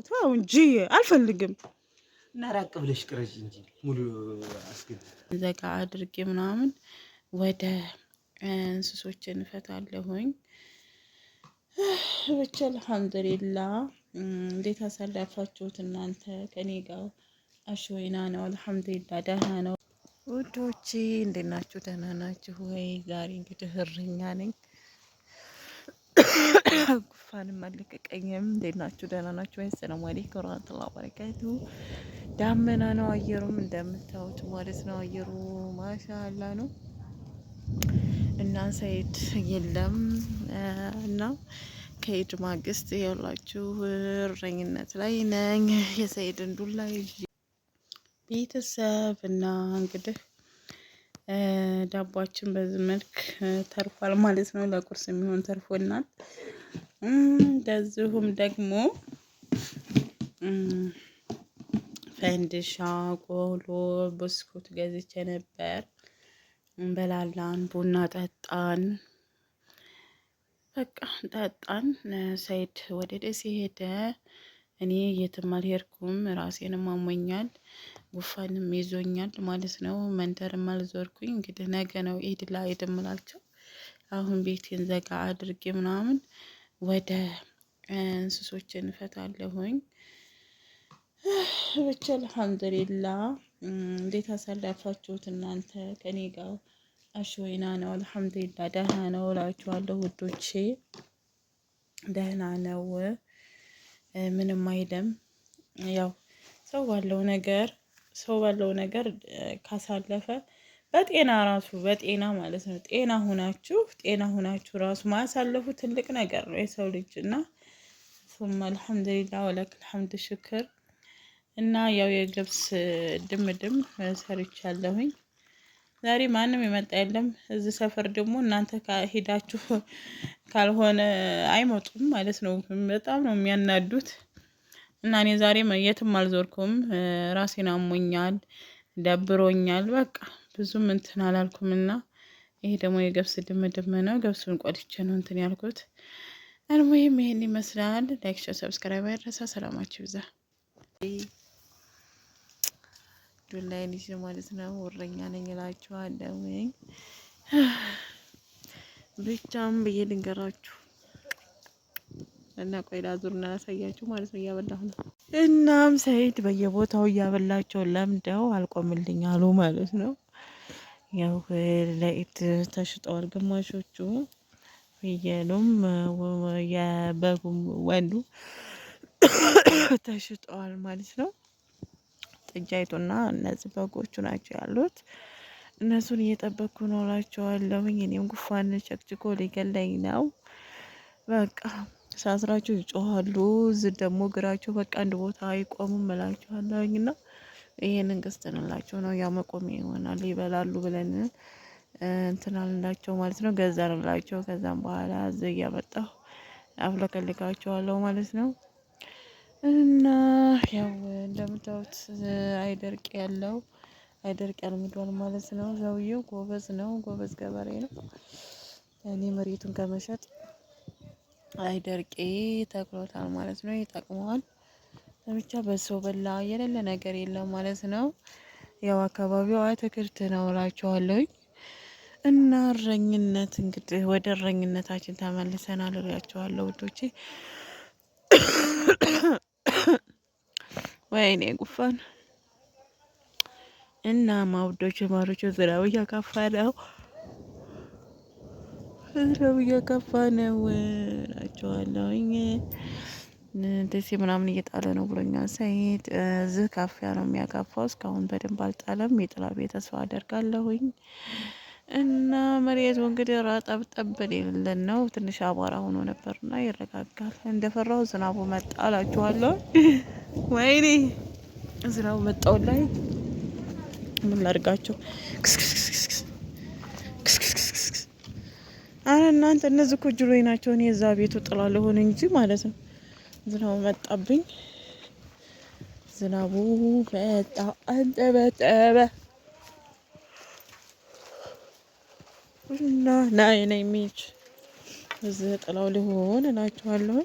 ተው እንጂ አልፈልግም። እና ራቅ ብለሽ ቅረጭ እንጂ ሙሉ አስገድ ዘጋ አድርጌ ምናምን ወደ እንስሶችን እፈታለሁኝ። ብቻ አልሐምዱሊላህ። እንዴት አሳለፋችሁት እናንተ? ከኔ ጋር አሽወይና ነው አልሐምዱሊላህ ደህና ነው። ውዶቼ እንዴት ናችሁ? ደህና ናችሁ ወይ? ዛሬ እንግዲህ እረኛ ነኝ። ጉፋንም አልለቀቀኝም። እንዴት ናችሁ? ደህና ናችሁ ወይ? ሰላም አለይኩም ወራህመቱላሂ ወበረካቱ። ዳመና ነው አየሩም እንደምታዩት ማለት ነው። አየሩ ማሻአላ ነው እና ሰይድ የለም እና ከኢድ ማግስት ያላችሁ እረኝነት ላይ ነኝ። የሰይድን ዱላ ቤተሰብ እና እንግዲህ ዳቧችን በዚህ መልክ ተርፏል ማለት ነው። ለቁርስ የሚሆን ተርፎናል። እንደዚሁም ደግሞ ፈንድሻ፣ ቆሎ፣ ብስኩት ገዝቼ ነበር። እንበላላን፣ ቡና ጠጣን። በቃ ጠጣን። ሰይድ ወደ ደሴ ሄደ። እኔ የትም አልሄድኩም። ራሴንም አሞኛል፣ ጉፋንም ይዞኛል ማለት ነው። መንደርም አልዞርኩኝ። እንግዲህ ነገ ነው ኢድ ለኢድ እምላቸው። አሁን ቤቴን ዘጋ አድርጌ ምናምን ወደ እንስሶችን እፈታለሁኝ። ብቻ አልሐምዱሊላህ። እንዴት አሳለፋችሁት እናንተ? ከኔ ጋር አሽወይና ነው አልሐምዱሊላህ ደህና ነው እላችኋለሁ ውዶቼ። ደህና ነው፣ ምንም አይልም። ያው ሰው ባለው ነገር ካሳለፈ በጤና ማለት ነው። ጤና ሁናችሁ ራሱ ማሳለፉ ትልቅ ነገር ነው የሰው ልጅ እና ሱመ አልሐምዱሊላህ ወለክል ሐምድ ሽክር እና ያው የገብስ ድምድም ሰርቻለሁኝ። ዛሬ ማንም የመጣ የለም። እዚህ ሰፈር ደግሞ እናንተ ሄዳችሁ ካልሆነ አይመጡም ማለት ነው። በጣም ነው የሚያናዱት። እና እኔ ዛሬ የትም አልዞርኩም። ራሴን አሞኛል፣ ደብሮኛል። በቃ ብዙም እንትን አላልኩም እና ይሄ ደግሞ የገብስ ድምድም ነው። ገብሱን ቆልቼ ነው እንትን ያልኩት። አልሙሂም ይሄን ይመስላል። ላይክ፣ ሼር፣ ሰብስክራይብ አይረሳ። ሰላማችሁ ይብዛ። ዱላይ ልጅ ማለት ነው። ወረኛ ነኝ እላችኋለሁኝ። ብቻም ብዬ ልንገራችሁ እና ቆይ ላዙርና ላሳያችሁ ማለት ነው። እያበላሁ ነው። እናም ሰይድ በየቦታው እያበላቸው ለምደው አልቆምልኝ አሉ ማለት ነው። ያው ለኢድ ተሽጠዋል ግማሾቹ፣ ፍየሉም የበጉም ወንዱ ተሽጠዋል ማለት ነው። ጥጃይቱና እነዚህ በጎቹ ናቸው ያሉት። እነሱን እየጠበቅኩ ነው እላቸዋለሁኝ። እኔም ጉፋን ቸክችኮ ሊገለኝ ነው። በቃ ሳስራቸው ይጮሃሉ። እዚህ ደግሞ እግራቸው በቃ አንድ ቦታ አይቆሙም እላቸዋለሁኝ። እና ይሄንን ገዝተንላቸው ነው ያው መቆሚያ ይሆናል ይበላሉ ብለን እንትን አልንላቸው ማለት ነው። ገዛንላቸው። ከዛም በኋላ እዚህ እያመጣሁ አፍለከልካቸዋለሁ ማለት ነው። እና ያው እንደምታዩት አይደርቅ ያልሚዷል ማለት ነው። ሰውየው ጎበዝ ነው፣ ጎበዝ ገበሬ ነው። እኔ መሬቱን ከመሸጥ አይደርቄ ተክሎታል ማለት ነው። ይጠቅመዋል። ብቻ በሰው በላ የሌለ ነገር የለም ማለት ነው። ያው አካባቢው አትክልት ነው እላቸዋለሁ። እና እረኝነት እንግዲህ ወደ እረኝነታችን ተመልሰናል እላቸዋለሁ ውዶቼ። ወይኔ ጉፋን እና ማውዶች ማሮች ዝናብ እያካፋ ነው እላቸዋለሁኝ። ደሴ ምናምን እየጣለ ነው ብሎኛል ሰይድ። እዚህ ካፊያ ነው የሚያካፋው። እስካሁን በደንብ አልጣለም። የጥላ ቤት ተስፋ አደርጋለሁኝ። እና መሬቱ እንግዲህ ጠብጠብ የሌለን ነው። ትንሽ አቧራ ሆኖ ነበርና ይረጋጋል። እንደፈራው ዝናቡ መጣ እላችኋለሁ። ወይኔ ዝናቡ መጣው ላይ ምን ላድርጋቸው? አረ እናንተ እነዚህ እኮ ጅሮዬ ናቸው። እኔ እዛ ቤቱ ጥላ ልሆን እንጂ ማለት ነው። ዝናቡ መጣብኝ። ዝናቡ መጣ አንጠበጠበ እና ናይ ሚች እዚህ ጥላው ሊሆን እላችኋለሁ።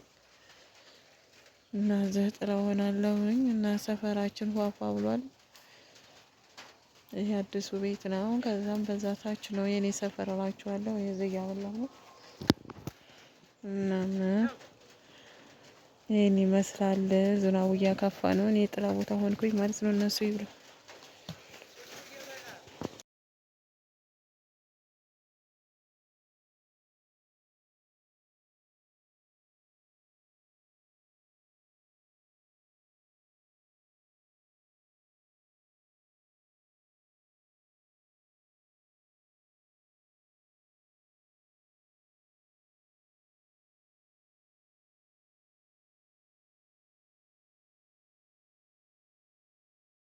እና እዚህ ጥላ ሆናለሁኝ እና ሰፈራችን ፏፏ ብሏል። ይሄ አዲሱ ቤት ነው። ከዛም በዛ ታች ነው የኔ ሰፈር እላችኋለሁ። የዚህ ያበላሁ እና ይሄን ይመስላል። ዝናቡ እያካፋ ነው። እኔ ጥላ ቦታ ሆንኩኝ ማለት ነው። እነሱ ይብሉ።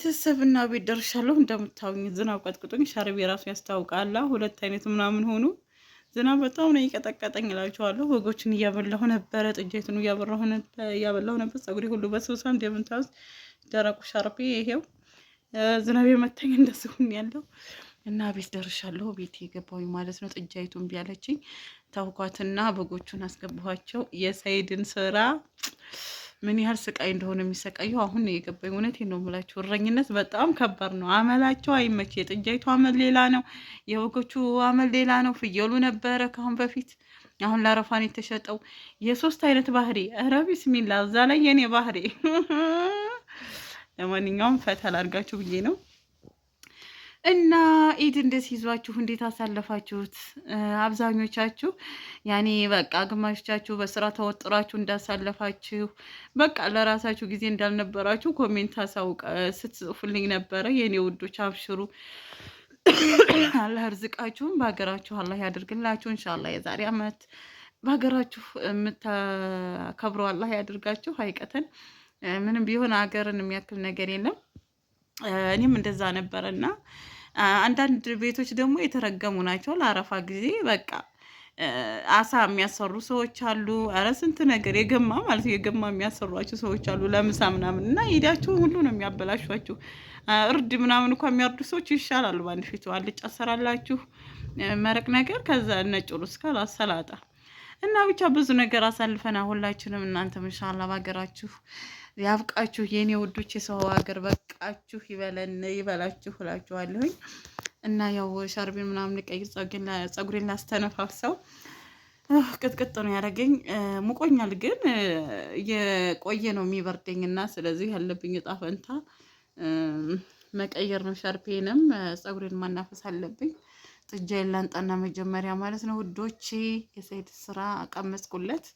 ቤተሰብና ቤት ደርሻለሁ። እንደምታውኝ ዝናብ ቀጥቅጦኝ ሻርቤ የራሱ ያስታውቃል። ሁለት አይነት ምናምን ሆኑ። ዝናብ በጣም ነው የቀጠቀጠኝ እላችኋለሁ። በጎችን እያበላሁ ነበረ፣ ጥጃቱን እያበላሁ ነበር። ጸጉሬ ሁሉ በስብሳ እንደምታዩት ደረቁ ሻርቤ ይሄው ዝናብ የመታኝ እንደዚሁም ያለው እና ቤት ደርሻለሁ። ቤት የገባሁኝ ማለት ነው። ጥጃይቱን ቢያለችኝ ታውኳትና በጎቹን አስገባኋቸው። የሰይድን ስራ ምን ያህል ስቃይ እንደሆነ የሚሰቃየው አሁን ነው የገባኝ። እውነቴን ነው የምላችሁ። እረኝነት በጣም ከባድ ነው። አመላቸው አይመች። የጥጃይቱ አመል ሌላ ነው፣ የበጎቹ አመል ሌላ ነው። ፍየሉ ነበረ ካሁን በፊት፣ አሁን ለአረፋን የተሸጠው የሶስት አይነት ባህሪ። ኧረ ቢስሚላ እዛ ላይ የኔ ባህሪ። ለማንኛውም ፈተል አድርጋችሁ ብዬ ነው። እና ኢድ እንዴት ይዟችሁ እንዴት አሳለፋችሁት? አብዛኞቻችሁ ያኔ በቃ ግማሾቻችሁ በስራ ተወጥራችሁ እንዳሳለፋችሁ በቃ ለራሳችሁ ጊዜ እንዳልነበራችሁ ኮሜንት ስትጽፉልኝ ነበረ። የኔ ውዶች አብሽሩ፣ አላህ እርዝቃችሁም በሀገራችሁ አላህ ያድርግላችሁ። ኢንሻአላህ የዛሬ አመት በሀገራችሁ የምታከብሩ አላህ ያድርጋችሁ። ሀይቀተን ምንም ቢሆን ሀገርን የሚያክል ነገር የለም። እኔም እንደዛ ነበረና አንዳንድ ቤቶች ደግሞ የተረገሙ ናቸው። ለአረፋ ጊዜ በቃ አሳ የሚያሰሩ ሰዎች አሉ። ኧረ ስንት ነገር የገማ ማለት የገማ የሚያሰሯቸው ሰዎች አሉ ለምሳ ምናምን እና ሄዳችሁ ሁሉ ነው የሚያበላሿችሁ። እርድ ምናምን እንኳ የሚያርዱ ሰዎች ይሻላሉ። በአንድ ፊቱ አልጫ ሰራላችሁ መረቅ ነገር፣ ከዛ ነጭ ሩዝ ሰላጣ እና ብቻ ብዙ ነገር አሳልፈና ሁላችንም። እናንተም ኢንሻአላህ በሀገራችሁ ያብቃችሁ የኔ ውዶች። የሰው ሀገር በቃችሁ ይበላችሁ እላችኋለሁኝ። እና ያው ሻርቤን ምናምን ቀይር ጸጉሬን ላስተነፋፍሰው ቅጥቅጥ ነው ያደረገኝ። ሙቆኛል ግን የቆየ ነው የሚበርደኝ እና ስለዚህ ያለብኝ እጣ ፈንታ መቀየር ነው። ሻርፔንም ጸጉሬን ማናፈስ አለብኝ። ጥጃዬን ላንጣና መጀመሪያ ማለት ነው ውዶቼ። የሰይድ ስራ አቀመስኩለት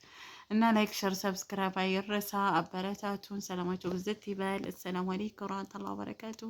እና ላይክ፣ ሸር፣ ሰብስክራይብ አይረሳ። አበረታቱን። ሰላማችሁ ብዝት ይበል። አሰላሙ አለይኩም ወራህመቱላሂ ወበረካቱ።